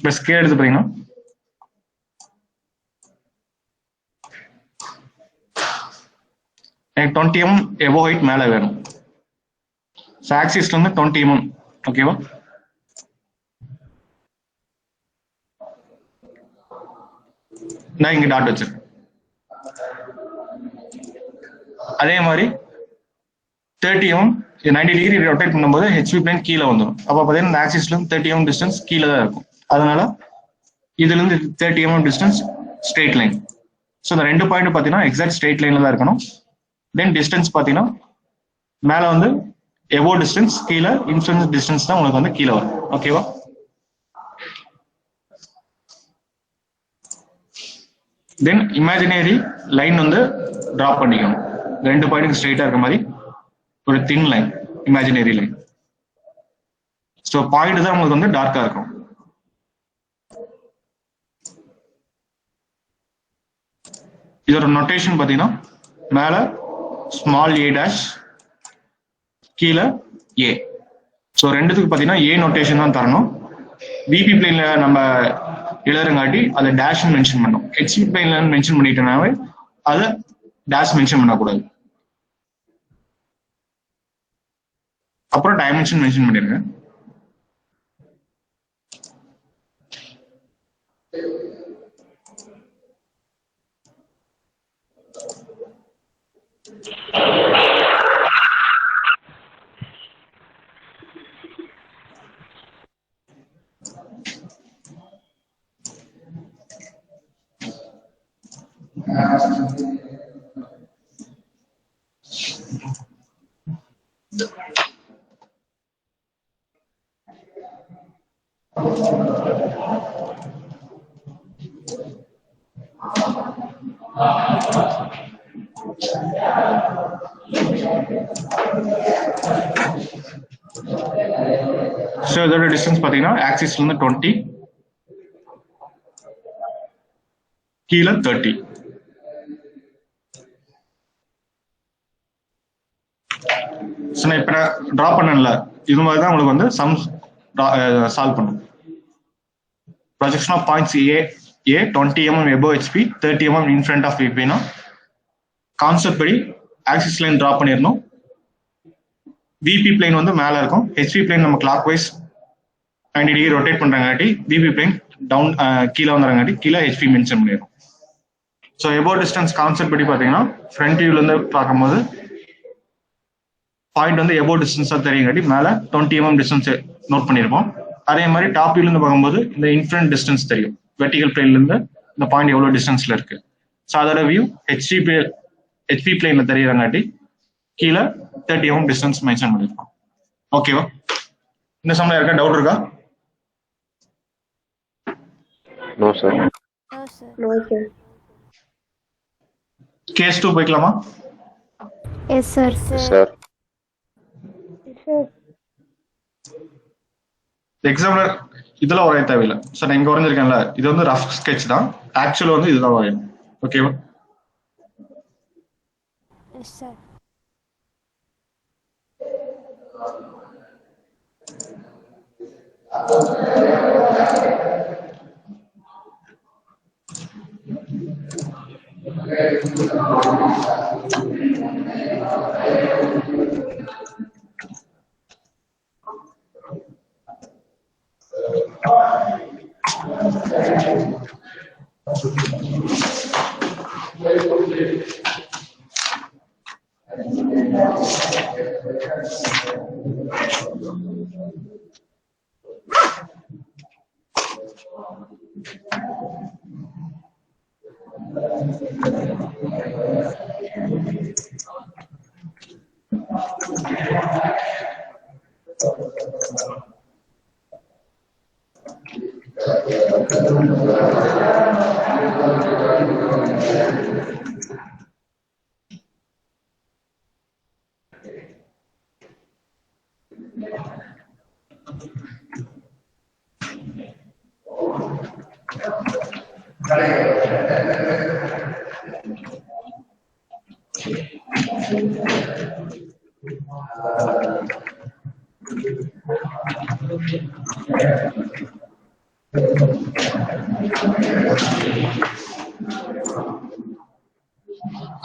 இப்போ ஸ்கேல் எடுத்து பார்த்தீங்கன்னா எனக்கு 20 mm எபோ ஹைட் மேலே வேணும். ஸோ ஆக்சிஸ்ல இருந்து 20 mm. ஓகேவா? நான் இங்க டாட் வச்சிருக்கேன். அதே மாதிரி 30 mm 90 டிகிரி ரொட்டேட் பண்ணும்போது ஹெச்பி பிளேன் கீழே வந்துடும். அப்போ பார்த்தீங்கன்னா இந்த ஆக்சிஸ்ல இருந்து 30 mm டிஸ்டன்ஸ் கீழே தான் இருக்கும். அதனால இதுல இருந்து 30 mm distance straight line. So இந்த ரெண்டு பாயிண்ட் பார்த்தீங்கன்னா எக்ஸாக்ட் ஸ்ட்ரெயிட் லைன்ல தான் இருக்கணும். தென் டிஸ்டன்ஸ் பார்த்தீங்கன்னா மேலே வந்து எபோ டிஸ்டன்ஸ், கீழே இன்ஃப்ளூயன்ஸ் டிஸ்டன்ஸ் தான் உங்களுக்கு வந்து கீழே வரும். ஓகேவா? தென் இமேஜினரி லைன் வந்து டிரா பண்ணிக்கணும். ரெண்டு பாயிண்ட் ஸ்ட்ரெயிட்டா இருக்க மாதிரி ஒரு thin line, imaginary line. So point தான் உங்களுக்கு வந்து டார்க்கா இருக்கும். இதோட நோட்டேஷன் பார்த்தீங்கன்னா மேல ஸ்மால் ஏ டேஷ், கீழே ஏ. ஸோ ரெண்டுத்துக்கு பார்த்தீங்கன்னா ஏ நோட்டேஷன் தான் தரணும். விபி பிளேன்ல நம்ம எழுதுறங்காட்டி அதை டேஷ் மென்ஷன் பண்ணணும். ஹெச்பி பிளேன்ல மென்ஷன் பண்ணிட்டோம்னாவே அதை டேஷ் மென்ஷன் பண்ணக்கூடாது. அப்புறம் டைமென்ஷன் மென்ஷன் பண்ணிருங்க. ஸோ இதோட டிஸ்டன்ஸ் பார்த்தீங்கன்னா ஆக்சிஸ்ல இருந்து 20, கீழே 30. ஸோ நான் இப்போ ட்ரா பண்ணல, இது மாதிரி தான் உங்களுக்கு வந்து சம் சால்வ் பண்ணும். Projection of points A 20 mm above HP, 30 mm in front of VP னா கான்செப்ட் படி ஆக்சிஸ் லைன் ட்ரா பண்ணிடணும். விபி பிளேன் வந்து மேலே இருக்கும். ஹெச்பி பிளேன் நம்ம கிளாக் வைஸ் 90 டிகிரி ரொட்டேட் பண்றங்காட்டி விபி பிளேன் டவுன் கீழே வந்துறங்காட்டி கீழே ஹெச்பி மென்ஷன் பண்ணிடும். ஸோ எபோ டிஸ்டன்ஸ் கான்செப்ட் படி பார்த்தீங்கன்னா ஃப்ரண்ட் வியூல இருந்து பார்க்கும்போது பாயிண்ட் வந்து எபோ டிஸ்டன்ஸா தெரியுங்காட்டி மேலே 20 mm டிஸ்டன்ஸ் நோட் பண்ணியிருப்போம். அதே மாதிரி டாப் வியூல இருந்து பார்க்கும்போது இந்த இன்ஃபிரண்ட் டிஸ்டன்ஸ் தெரியும். வெர்டிகல் பிளேன்ல இருந்து இந்த பாயிண்ட் எவ்வளவு டிஸ்டன்ஸ்ல இருக்கு. ஸோ அதோட வியூ ஹெச்பி பிளேன்ல தெரியறங்காட்டி கீழே 30 mm டிஸ்டன்ஸ் மென்ஷன் பண்ணிருக்கோம். ஓகேவா? இந்த சம்ல இருக்கா டவுட் இருக்கா? No sir. No sir. Case 2 போய்க்கலாமா? Yes sir. சார் எக்ஸாம்ல இதெல்லாம் வரைய தேவையில்லை. சார் நான் இங்க வரைஞ்சிருக்கேன்ல, இது வந்து ரஃப் ஸ்கெட்ச் தான். ஆக்சுவல் வந்து இதுதான் வரையணும். ஓகேவா? Yes sir.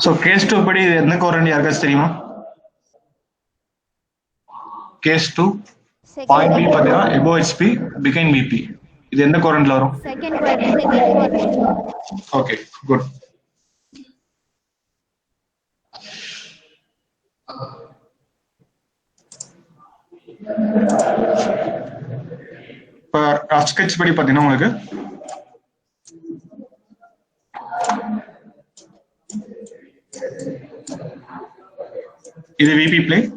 ஸோ கேஸ் 2 படி இது எந்த கோரண்ட் யாருக்காச்சும் தெரியுமா? கேஸ் 2 பாயிண்ட் பி பார்த்தீங்கன்னா எபோ ஹெச்பி பிகைன் பிபி, இது எந்த கோரண்ட்ல வரும்? Second quadrant. Okay good. இப்போ ரஃப் ஸ்கெட்ச் படி பார்த்தீங்கன்னா உங்களுக்கு இது விபி பிளேன்,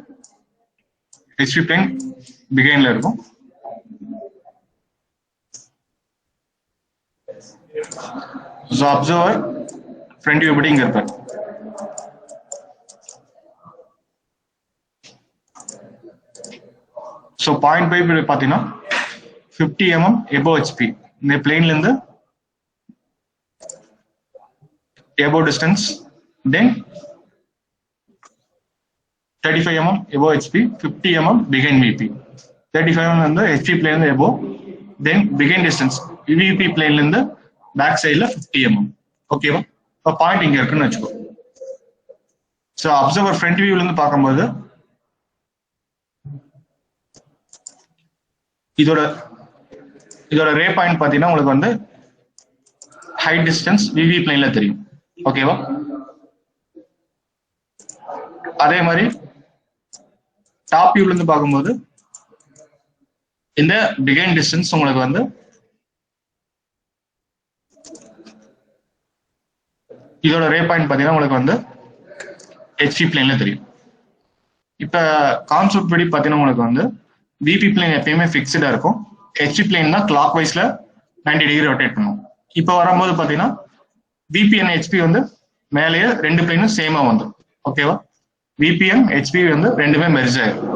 ஹெச்பி பிளேன் பிகைன்ல இருக்கும். ஸோ அப்சர்வர் ஃப்ரண்ட் வியூ படி இங்க இருப்பார். ஸோ பாயிண்ட் பை பார்த்தீங்கன்னா 50 mm எபோ ஹெச்பி, இந்த பிளேன்ல இருந்து எபோ டிஸ்டன்ஸ், தென் 35 mm எபோ ஹெச்பி, 50 mm பிகைன் விபி. 35 mm வந்து ஹெச்பி பிளேன்ல இருந்து எபோ, தென் பிகைன் டிஸ்டன்ஸ் விபி பிளேன்ல இருந்து பேக் சைட்ல 50 mm. ஓகேவா? இப்போ பாயிண்ட் இங்க இருக்குன்னு வச்சுக்கோ. ஸோ அப்சர்வர் ஃப்ரண்ட் வியூல இருந்து பார்க்கும்போது இதோட ரே பாயிண்ட் பார்த்தீங்கன்னா உங்களுக்கு வந்து ஹைட் டிஸ்டன்ஸ் விவி பிளேன்ல தெரியும். ஓகேவா? அதே மாதிரி டாப் வியூல இருந்து பார்க்கும்போது இந்த பிகைன் டிஸ்டன்ஸ் உங்களுக்கு வந்து இதோட ரே பாயிண்ட் பார்த்தீங்கன்னா உங்களுக்கு வந்து ஹெச்பி பிளேன்ல தெரியும். இப்ப கான்செப்ட் படி பார்த்தீங்கன்னா உங்களுக்கு வந்து விபி பிளேன் எப்பயுமே ஃபிக்ஸ்டா இருக்கும், ஹெச்பி பிளேன் தான் கிளாக் வைஸ்ல 90 டிகிரி ரொட்டேட் பண்ணும். இப்போ வரும்போது பார்த்தீங்கன்னா விபி அண்ட் ஹெச்பி வந்து மேலேயே ரெண்டு பிளேனும் சேமா வந்துடும். ஓகேவா? விபி அண்ட் ஹெச்பி வந்து ரெண்டுமே மெர்ஜ் ஆயிடும்.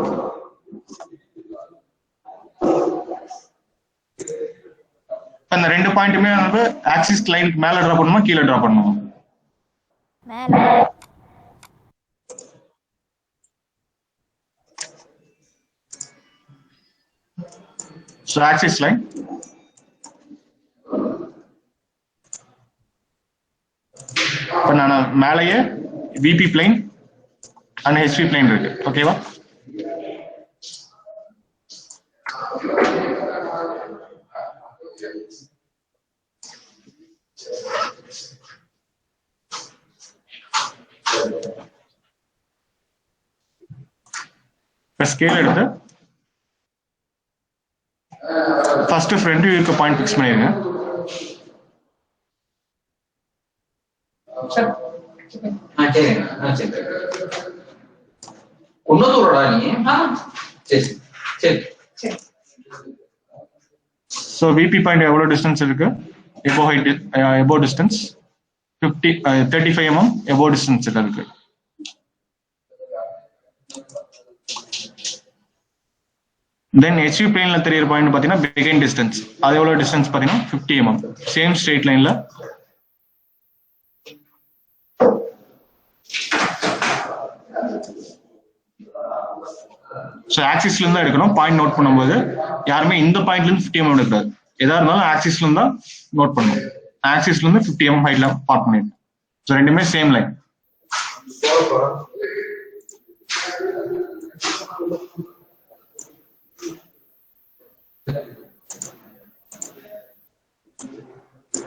அந்த ரெண்டு பாயிண்ட்டுமே வந்து ஆக்சிஸ் லைன் மேல டிரா பண்ணுமா கீழே டிரா பண்ணுமா? மேல. So axis line இப்போ நான் மேலேயே VP plane and HP plane இருக்கு. ஓகேவா? இப்போ ஸ்கேல் எடுத்து ஃபர்ஸ்ட் ஃப்ரண்ட் வியூக்கு பாயிண்ட் ஃபிக்ஸ் பண்ணிருங்க. So VP பாயிண்ட் எவ்வளவு டிஸ்டன்ஸ் இருக்கு? Above height above distance 35 mm above distance இருக்கு. தென் ஹெச்பி பிளேன்ல தெரியற பாயிண்ட் பாத்தீங்கன்னா பிகைன் டிஸ்டன்ஸ், அது எவ்வளவு டிஸ்டன்ஸ் பாத்தீங்கன்னா 50 mm, சேம் ஸ்ட்ரெயிட் லைன்ல. ஸோ ஆக்சிஸ்ல இருந்தா எடுக்கணும். பாயிண்ட் நோட் பண்ணும்போது யாருமே இந்த பாயிண்ட்ல இருந்து 50 mm எடுக்காது, எதா இருந்தாலும் ஆக்சிஸ்ல இருந்தா நோட் பண்ணணும். ஆக்சிஸ்ல இருந்து 50 mm ஹைட்ல பார்ட் பண்ணிடணும். ஸோ ரெண்டுமே சேம் லைன்.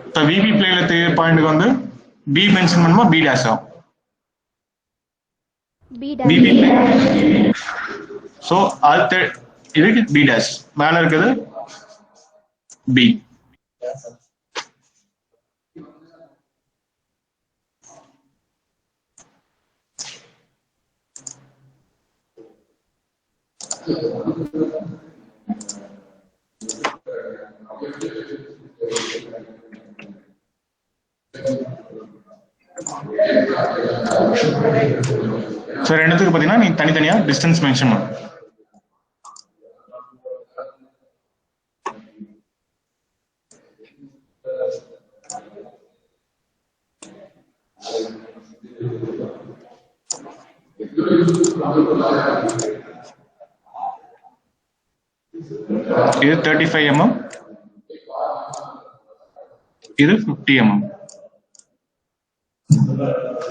இப்போ விபி பிளேன்ல தெரியற பாயிண்ட்க்கு வந்து பி மென்ஷன் பண்ணுமா பி டேஷ் ஆகும்? VP plane. ஸோ அது இதுக்கு பி டேஷ், மேல இருக்குது பி. ஸோ ரெண்டுத்துக்கு பார்த்தீங்கன்னா நீ தனித்தனியா டிஸ்டன்ஸ் மென்ஷன் பண்ணு. இது 35 mm, இது 50 mm.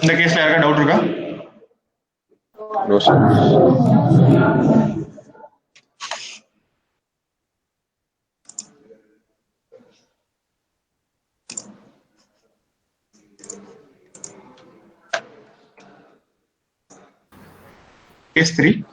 இந்த கேஸ்ல யாருக்கா டவுட் இருக்கா? No, sir. Case 3.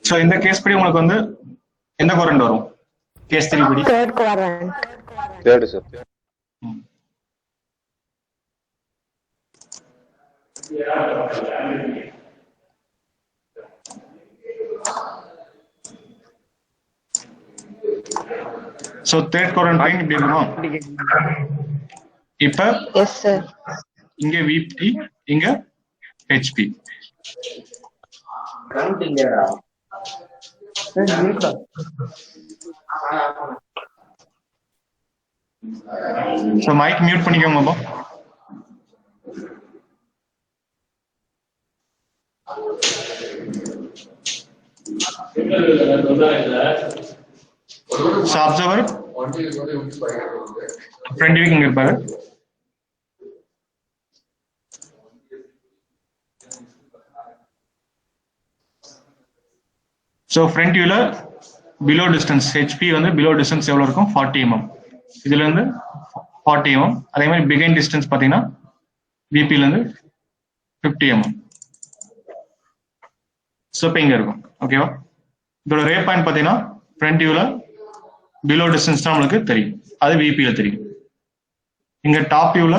So இந்த கேஸ் படி உங்களுக்கு வந்து எந்த குவாரண்ட் வரும்? கேஸ் 3 படி Third quadrant. Third, sir. So third quadrant line இப்படி இருக்கணும். இப்ப Yes, sir. இங்க VP, இங்க HP. So mic mute பண்ணிக்கோங்க அப்போ. So observer front view இங்க இருப்பாரு. So front viewல below distance HP வந்து below distance எவ்வளவு இருக்கும்? 40 mm. இதுல இருந்து 40 mm. அதே மாதிரி behind distance பாத்தீங்கன்னா VP ல இருந்து 50 mm. So இப்ப இங்க இருக்கும். ஓகேவா? இதோட ரே பாயிண்ட் பாத்தீங்கன்னா front viewல below distance தான் உங்களுக்கு தெரியும். அது VP ல தெரியும். இங்க top viewல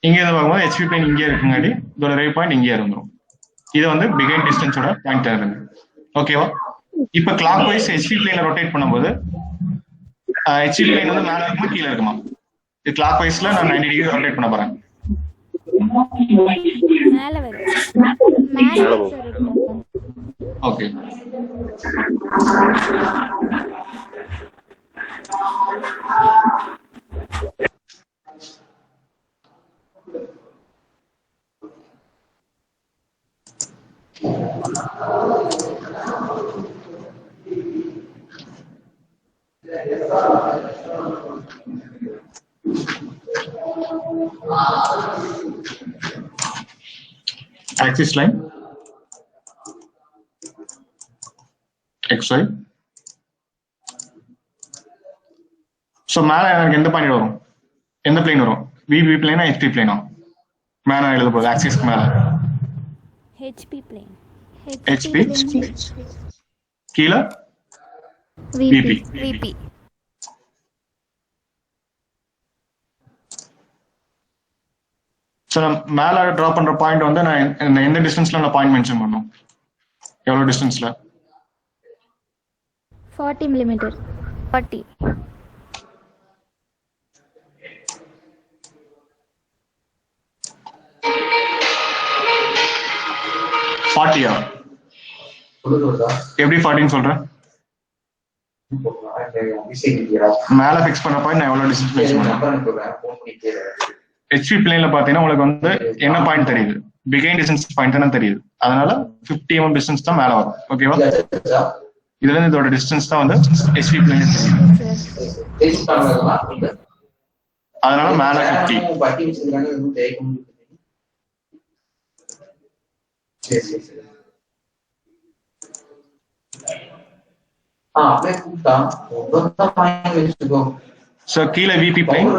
இங்க இருந்து பார்க்கும்போது HP plane இங்கே இருக்குங்காடி இதோட ரே பாயிண்ட் இங்கே இருந்துரும். இது வந்து பிகைண்ட் டிஸ்டன்ஸோட பாயிண்ட் இருக்கு. ஓகேவா? இப்ப clockwise HP plane rotate பண்ணும்போது HP plane வந்து மேல இருக்குமா கீழே இருக்குமா? இது கிளாக் வைஸ்ல நான் 90 டிகிரி ரொட்டேட் பண்ண போறேன். மேல வரும். மேல இருக்கும். Okay. Axis line XY. So மேல எனக்கு எந்த பாயிண்ட் வரும்? எந்த பிளேன் வரும்? VP பிளேனா HP பிளேனா? மேல எழுத போகுது ஆக்சிஸ்க்கு மேல. HP plane. HP கீழ VP. VP. ஸோ நான் மேல டிரா பண்ற பாயிண்ட் வந்து நான் எந்த டிஸ்டன்ஸ்ல நான் பாயிண்ட் மென்ஷன் பண்ணும்? எவ்வளவு டிஸ்டன்ஸ்ல? 40 mm. 40. ஃபார்ட்டியா? எப்படி 40 சொல்றேன்? மேல ஃபிக்ஸ் பண்ண பாயிண்ட் நான் எவ்வளவு டிஸ்டன்ஸ் ஃபிக்ஸ் பண்ணுவேன்? HP பிளேன்ல பாத்தீங்கன்னா உங்களுக்கு வந்து என்ன பாயிண்ட் தெரியுது? பிகைண்ட் டிஸ்டன்ஸ் பாயிண்ட் தானே தெரியுது. அதனால 50 mm டிஸ்டன்ஸ் தான் மேல வரும். ஓகேவா? இதுல இருந்து இதோட டிஸ்டன்ஸ் தான் வந்து HP பிளேன்ல தெரியுது. அதனால மேல 50. So கீழே VP பிளேன்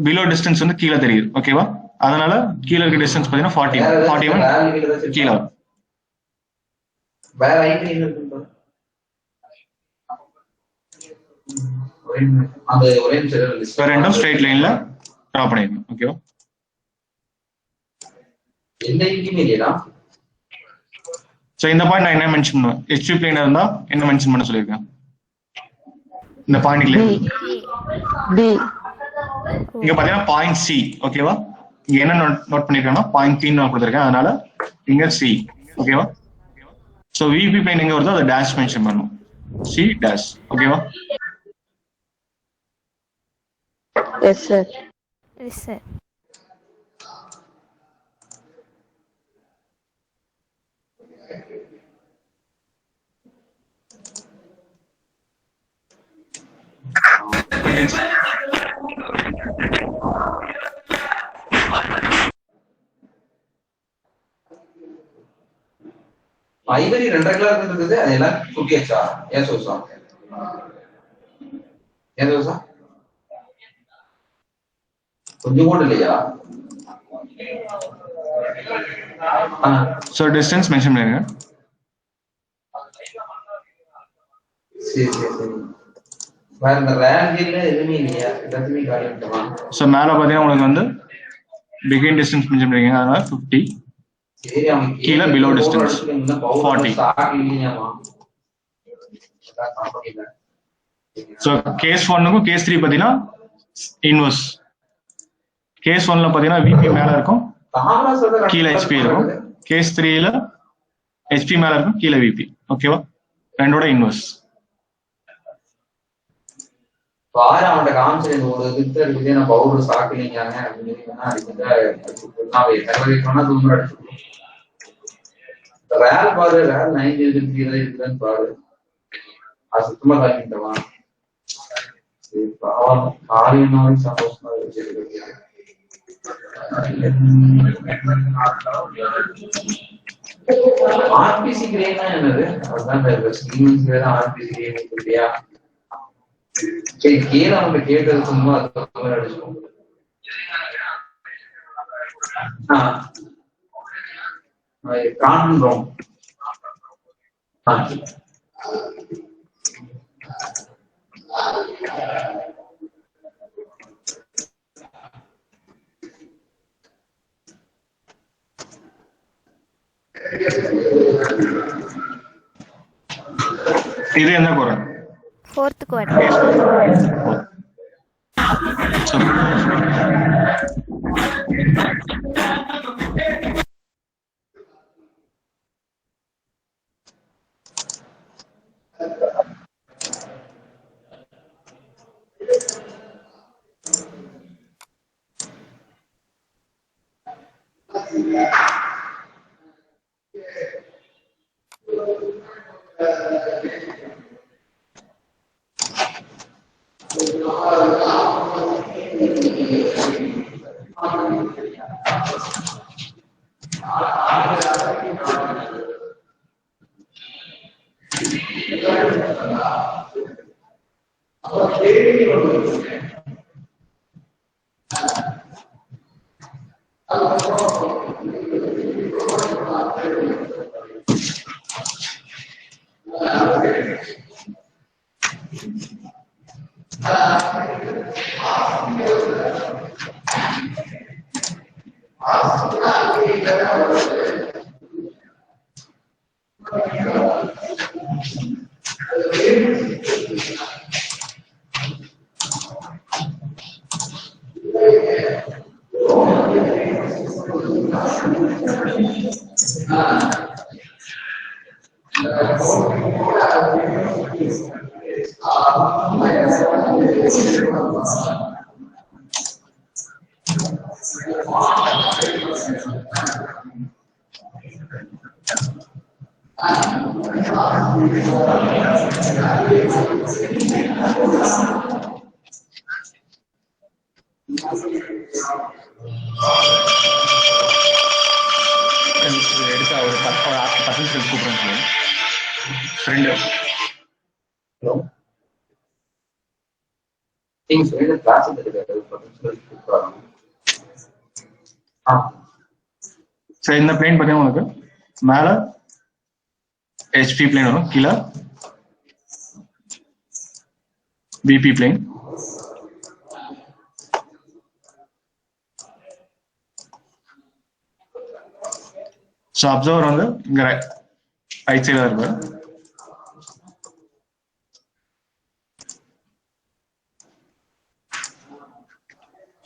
பிலோ டிஸ்டன்ஸ் வந்து கீழே தெரியுது. ஓகேவா? அதனால கீழே இருக்க டிஸ்டன்ஸ் பார்த்தீங்கன்னா 40 கீழே வரும். ரெண்டும் ஸ்ட்ரைட் லைன்ல டிரா பண்ணிருக்கோம். ஓகேவா? சோ இந்த பாயிண்ட் நான் என்ன மென்ஷன் பண்ணுவேன்? ஹெச்பி பிளேன் இருந்தா என்ன மென்ஷன் பண்ண சொல்லிருக்கேன்? இந்த பாயிண்ட்ல இங்க பாத்தீங்கன்னா பாயிண்ட் சி. ஓகேவா? இங்க என்ன நோட் பண்ணிருக்கேன்னா பாயிண்ட் சி நான் கொடுத்திருக்கேன். அதனால இங்க சி. ஓகேவா? சோ விபி பிளேன் எங்க வருதோ அதை டேஷ் மென்ஷன் பண்ணணும். C dash. ஓகேவா? Yes, sir. Yes, sir. ஐவரி 2 கிளாஸ் இருக்குது. அதெல்லாம் குட்டியாச்சா? ஏன் சோசா? ஏன் சோசா? கொஞ்சம் கூட இல்லையா? சோ டிஸ்டன்ஸ் மென்ஷன் பண்ணுங்க. சரி சரி சரி. வேற இந்த ரேஞ்சில எதுவுமே இல்லையா? எல்லாத்தையுமே காட்டிட்டோமா? சோ மேல பாத்தீங்கன்னா உங்களுக்கு வந்து பிகின் டிஸ்டன்ஸ் மென்ஷன் பண்ணிருக்கீங்க. அதனால 50. சரி அவங்க கீழே பிலோ டிஸ்டன்ஸ் 40. சோ கேஸ் 1க்கும் கேஸ் 3 பாத்தீங்கன்னா இன்வர்ஸ். கேஸ் 1ல பாத்தீங்கன்னா விபி மேல இருக்கும், கீழே ஹெச்பி இருக்கும். கேஸ் 3ல ஹெச்பி மேல இருக்கும், கீழே விபி. ஓகேவா? ரெண்டோட இன்வர்ஸ். பாரு அவன்கிட்ட காமிச்சு ஒரு திட்ட இருக்குது. நான் பவுடர் சாப்பிட்டீங்க அப்படின்னு அடிச்சுட்டா தூரம் அடிச்சு ரேல் பாரு. ரேல் 90 இருக்குதான்னு பாரு. அது சுத்தமா காட்டிட்டவா? ஆரியனாலும் சந்தோஷமா இருக்கு. ஆர்பிசி கிரேனா என்னது? அதுதான் ஆர்பிசி கிரேன் இல்லையா? சரி கீழே அவங்க கேட்டது சும்மா அடிச்சோம். காண்றோம். இது என்ன குறை? Fourth quarter. எடுக்க ஒரு 10 நிமிஷம் கூப்பிடுறேன். ஃப்ரெண்டு நீங்க சொல்லிட்டு கிளாஸ் எடுத்துக்காரு பொட்டன்ஷியல். சரி, இந்த பிளேன் பார்த்தீங்கன்னா உங்களுக்கு மேல HP பிளேன் வரும், கீழே BP பிளேன். ஸோ அப்சர்வர் வந்து இங்க ரைட் சைடில் இருக்கு.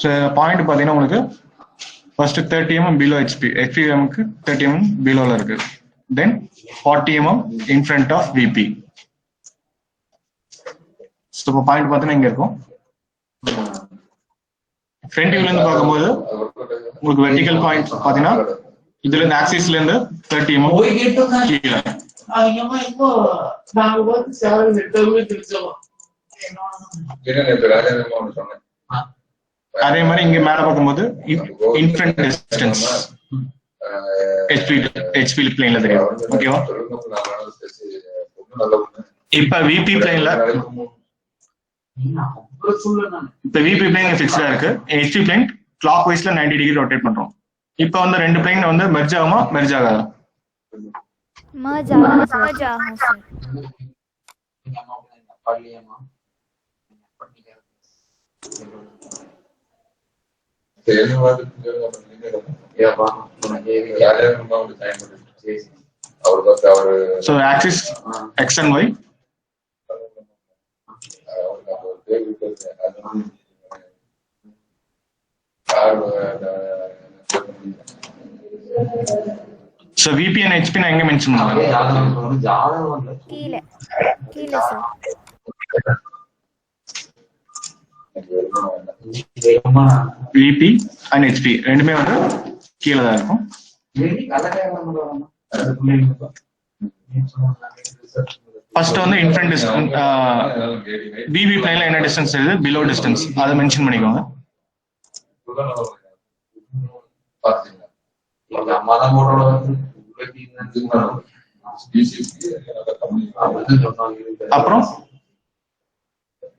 ஸோ பாயிண்ட் பார்த்தீங்கன்னா உங்களுக்கு ஃபர்ஸ்ட் 30 mm பிலோ HPMக்கு 30 mm பிலோல இருக்கு. Then 40 mm in front of VP. So இப்போ பாயிண்ட் பார்த்தீங்கன்னா இங்க இருக்கும். ஃப்ரண்ட் வியூல இருந்து பார்க்கும்போது உங்களுக்கு வெர்டிகல் பாயிண்ட் பார்த்தீங்கன்னா இதுல இருந்து ஆக்சிஸ்ல இருந்து 30 mm கீழே. அதே மாதிரி இங்க மேல பார்க்கும்போது இன்ஃப்ரண்ட் டிஸ்டன்ஸ் HP பிளேன்ல தெரியும். ஓகேவா? இப்ப VP பிளேன்ல ஃபிக்ஸ்டா இருக்கு. HP பிளேன் கிளாக் வைஸ்ல 90 டிகிரி ரொட்டேட் பண்றோம். இப்ப வந்து ரெண்டு பிளேன் வந்து மெர்ஜ் ஆகுமா, மெர்ஜ் ஆகாதா? merge ஆகும் sir. So axis X and Y. So VP and HP நான் எங்க மென்ஷன் பண்ணுவேன்? கீழே சார். VP and HP ரெண்டுமே வந்து கீழே தான் இருக்கும். ஃபர்ஸ்ட் வந்து இன்ஃப்ரண்ட் டிஸ்டன்ஸ் VP பிளேன்ல என்ன டிஸ்டன்ஸ் இருக்குது, பிலோ டிஸ்டன்ஸ் அதை மென்ஷன் பண்ணிக்கோங்க. அப்புறம்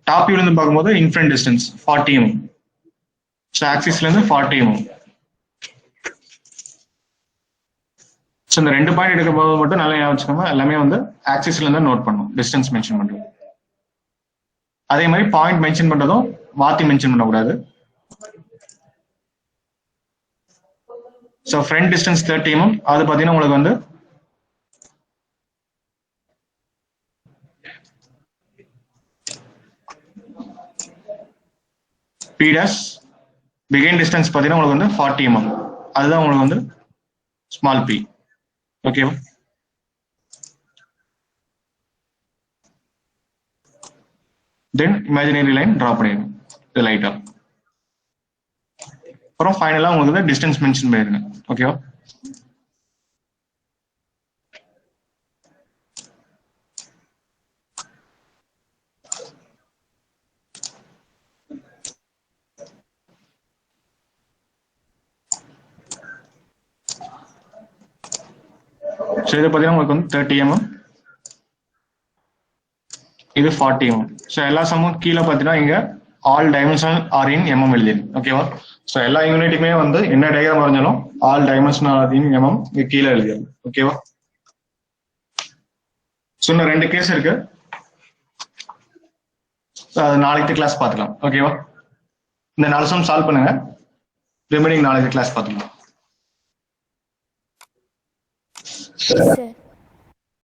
டாப் வியூல இருந்து பார்க்கும்போது இன்ஃப்ரண்ட் டிஸ்டன்ஸ் 40 mm. ஸோ ஆக்சிஸ்ல இருந்து 40 mm. ஸோ இந்த ரெண்டு பாயிண்ட் எடுக்கும் போது மட்டும் நல்லா ஞாபகம் வச்சுக்கோங்க, எல்லாமே வந்து ஆக்சிஸ்ல இருந்து நோட் பண்ணும், டிஸ்டன்ஸ் மென்ஷன் பண்றோம். அதே மாதிரி பாயிண்ட் மென்ஷன் பண்றதும் மாத்தி மென்ஷன் பண்ணக்கூடாது. ஸோ ஃப்ரண்ட் டிஸ்டன்ஸ் 30 mm, அது பார்த்தீங்கன்னா உங்களுக்கு வந்து P dash. பிகைன் டிஸ்டன்ஸ் பார்த்தீங்கன்னா உங்களுக்கு வந்து 40 mm, அதுதான் உங்களுக்கு வந்து ஸ்மால் p. ஓகேவா? தென் இமேஜினரி லைன் டிரா பண்ணிடுங்க இது லைட்டா. அப்புறம் ஃபைனலா உங்களுக்கு வந்து டிஸ்டன்ஸ் மென்ஷன் பண்ணிடுங்க. ஓகேவா? ஸோ இதை பார்த்தீங்கன்னா உங்களுக்கு வந்து 30 mm, இது 40 mm. ஸோ எல்லா சம்மும் கீழே பார்த்தீங்கன்னா இங்க ஆல் டைமென்ஷனல் ஆர் இன் mm எழுதிடும். ஓகேவா? ஸோ எல்லா யூனிட்டுக்குமே வந்து என்ன டயக்ராம் வரைஞ்சாலும் ஆல் டைமென்ஷனல் ஆர் இன் mm இங்க கீழே எழுதிடும். ஓகேவா? ஸோ இன்னும் 2 கேஸ் இருக்கு, அது நாளைக்கு கிளாஸ் பார்த்துக்கலாம். ஓகேவா? இந்த 4 சம் சால்வ் பண்ணுங்க, ரிமைனிங் நாளைக்கு கிளாஸ் பார்த்துக்கலாம். சார்